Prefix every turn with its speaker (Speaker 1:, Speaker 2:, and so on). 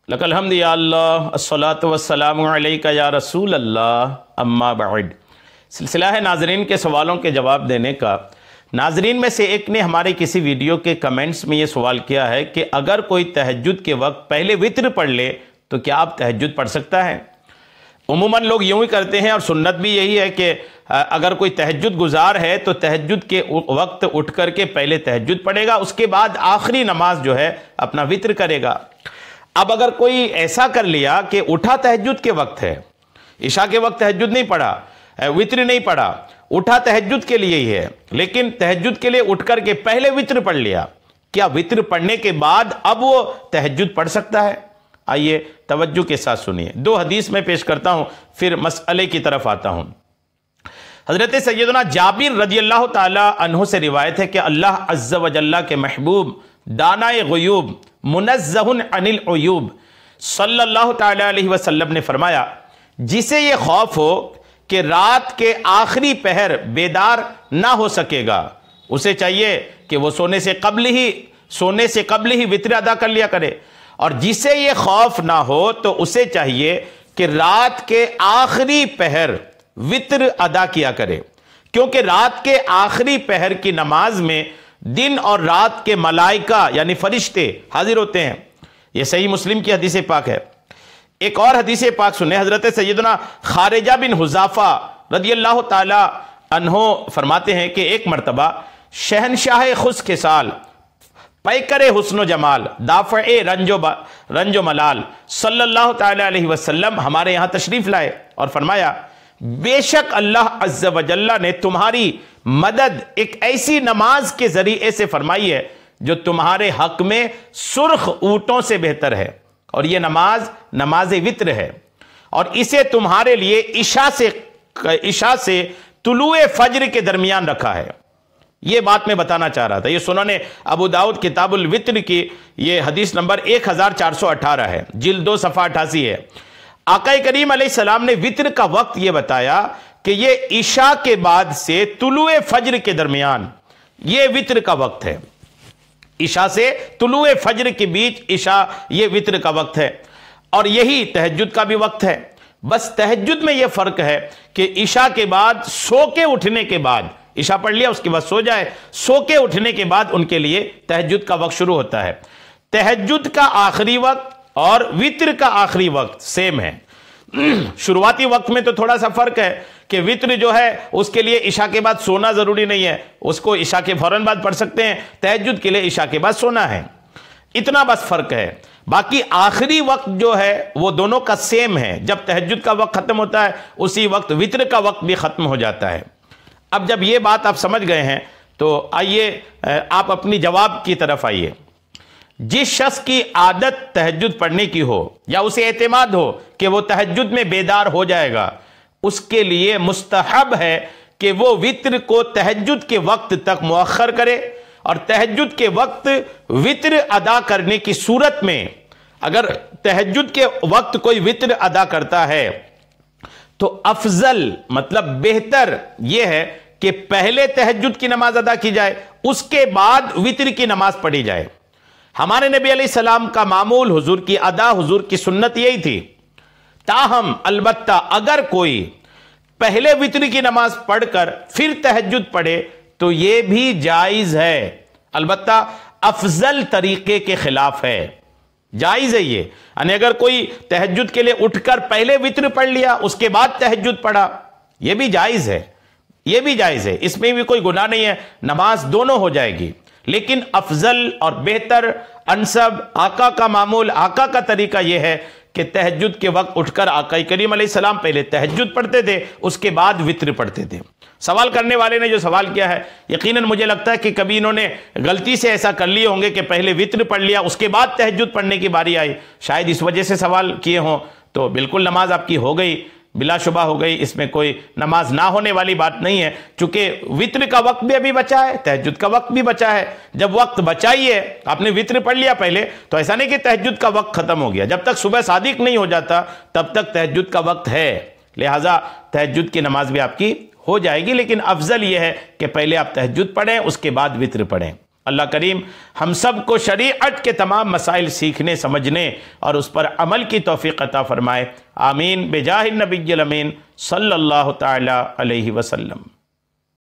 Speaker 1: लकल हम्द या अल्लाह अस्सलातु वस्सलामु अलैका या रसूल अल्लाह अम्मा बाद। सिलसिला है नाजरीन के सवालों के जवाब देने का। नाजरीन में से एक ने हमारे किसी वीडियो के कमेंट्स में ये सवाल किया है कि अगर कोई तहज्जुद के वक्त पहले वित्र पढ़ ले तो क्या आप तहज्जुद पढ़ सकता है। उमूमन लोग यूँ ही करते हैं और सुन्नत भी यही है कि अगर कोई तहज्जुद गुजार है तो तहज्जुद के वक्त उठ करके पहले तहज्जुद पढ़ेगा, उसके बाद आखिरी नमाज जो है अपना वित्र करेगा। अब अगर कोई ऐसा कर लिया कि उठा तहज्जुद के वक्त है, इशा के वक्त तहज्जुद नहीं पढ़ा, वित्र नहीं पढ़ा, उठा तहज्जुद के लिए ही है, लेकिन तहज्जुद के लिए उठ करके पहले वित्र पढ़ लिया, क्या वित्र पढ़ने के बाद अब वो तहज्जुद पढ़ सकता है? आइए तवज्जो के साथ सुनिए। दो हदीस में पेश करता हूं, फिर मसअले की तरफ आता हूं। हजरत सैयदना जाबिर रज़ियल्लाहु ताला अन्हु से रिवायत है कि अल्लाह अज़्ज़ व जल्ला के महबूब दानाए गुयूब मुनज़्ज़हुन अनिल उयूब सल्लल्लाहु ताला अलैहि वसल्लम ने फरमाया, जिसे ये खौफ हो कि रात के आखिरी पहर बेदार ना हो सकेगा, उसे चाहिए कि वो सोने से कब्ल ही वित्र अदा कर लिया करे, और जिसे ये खौफ ना हो तो उसे चाहिए कि रात के आखिरी पहर वित्र अदा किया करे, क्योंकि रात के आखिरी पहर की नमाज में दिन और रात के मलाइका यानी फरिश्ते हाजिर होते हैं। यह सही मुस्लिम की हदीस पाक है। एक और हदीस पाक सुने, हजरत सैयदना खारिजा बिन हुज़ाफा रज़ियल्लाहु ताला अन्हो फरमाते हैं कि एक मरतबा शहनशाह खुश्क साल पैकरे हुस्न जमाल दाफ़े रंजो मलाल सल्लल्लाहु ताला अलैहि वसल्लम हमारे यहाँ तशरीफ लाए और फरमाया, बेशक अल्लाह अज़्ज़ व जल्ला ने तुम्हारी मदद एक ऐसी नमाज के जरिए से फरमाई है जो तुम्हारे हक में सुर्ख ऊंटों से बेहतर है, और यह नमाज वित्र है, और इसे तुम्हारे लिए इशा से तुलुए फज्र के दरमियान रखा है। यह बात मैं बताना चाह रहा था। यह सुनने अबू दाऊद किताबुल वित्र की यह हदीस नंबर 1418 है, जिल्द 2 सफ़ा 88 है। आका करीम अलैहिस्सलाम ने वित्र का वक्त यह बताया कि यह इशा के बाद से तुलुए फज्र के दरमियान यह वित्र का वक्त है। इशा से तुलुए फज्र के बीच इशा यह वित्र का वक्त है, और यही तहज्जुद का भी वक्त है। बस तहज्जुद में यह फर्क है कि इशा के बाद सो के उठने के बाद, इशा पढ़ लिया उसके बाद सो जाए, सो के उठने के बाद उनके लिए तहज्जुद का वक्त शुरू होता है। तहज्जुद का आखिरी वक्त और वित्र का आखिरी वक्त सेम है। शुरुआती वक्त में तो थोड़ा सा फर्क है कि वित्र जो है उसके लिए इशा के बाद सोना जरूरी नहीं है, उसको इशा के फौरन बाद पढ़ सकते हैं। तहज्जुद के लिए इशा के बाद सोना है, इतना बस फर्क है। बाकी आखिरी वक्त जो है वो दोनों का सेम है। जब तहज्जुद का वक्त खत्म होता है उसी वक्त वित्र का वक्त भी खत्म हो जाता है। अब जब ये बात आप समझ गए हैं तो आइए आप अपनी जवाब की तरफ आइए। जिस शख्स की आदत तहज्जुद पढ़ने की हो या उसे एतमाद हो कि वो तहज्जुद में बेदार हो जाएगा, उसके लिए मुस्तहब है कि वो वित्र को तहज्जुद के वक्त तक मुअख्खर करे, और तहज्जुद के वक्त वित्र अदा करने की सूरत में अगर तहज्जुद के वक्त कोई वित्र अदा करता है तो अफजल मतलब बेहतर यह है कि पहले तहज्जुद की नमाज अदा की जाए, उसके बाद वित्र की नमाज पढ़ी जाए। हमारे नबी अलैहिस्सलाम का मामूल हुजूर की अदा, हुजूर की सुन्नत यही थी। ताहम अलबत्ता अगर कोई पहले वित्र की नमाज पढ़कर फिर तहज्जुद पढ़े तो यह भी जायज है, अलबत्ता अफजल तरीके के खिलाफ है। जायज है ये, यानी अगर कोई तहज्जुद के लिए उठकर पहले वित्र पढ़ लिया उसके बाद तहज्जुद पढ़ा, यह भी जायज है, यह भी जायज है, इसमें भी कोई गुनाह नहीं है, नमाज दोनों हो जाएगी। लेकिन अफजल और बेहतर अनसब आका का मामूल, आका का तरीका यह है कि तहज्जुद के वक्त उठकर आका करीम अलैहिस्सलाम पहले तहज्जुद पढ़ते थे, उसके बाद वित्र पढ़ते थे। सवाल करने वाले ने जो सवाल किया है, यकीनन मुझे लगता है कि कभी इन्होंने गलती से ऐसा कर लिए होंगे कि पहले वित्र पढ़ लिया उसके बाद तहज्जुद पढ़ने की बारी आई, शायद इस वजह से सवाल किए हों। तो बिल्कुल नमाज आपकी हो गई, बिलाशुबा हो गई, इसमें कोई नमाज ना होने वाली बात नहीं है, चूंकि वित्र का वक्त भी अभी बचा है, तहज्जुद का वक्त भी बचा है। जब वक्त बचा ही है, आपने वित्र पढ़ लिया पहले, तो ऐसा नहीं कि तहज्जुद का वक्त खत्म हो गया। जब तक सुबह सादिक नहीं हो जाता तब तक तहज्जुद का वक्त है, लिहाजा तहज्जुद की नमाज भी आपकी हो जाएगी। लेकिन अफजल यह है कि पहले आप तहज्जुद पढ़ें उसके बाद वित्र पढ़ें। अल्लाह करीम हम सब को शरीअत के तमाम मसाइल सीखने, समझने और उस पर अमल की तौफीक अता फरमाए। आमीन बेजाहिर नबिय्यिल अमीन सल्लल्लाहु तआला अलैहि वसल्लम।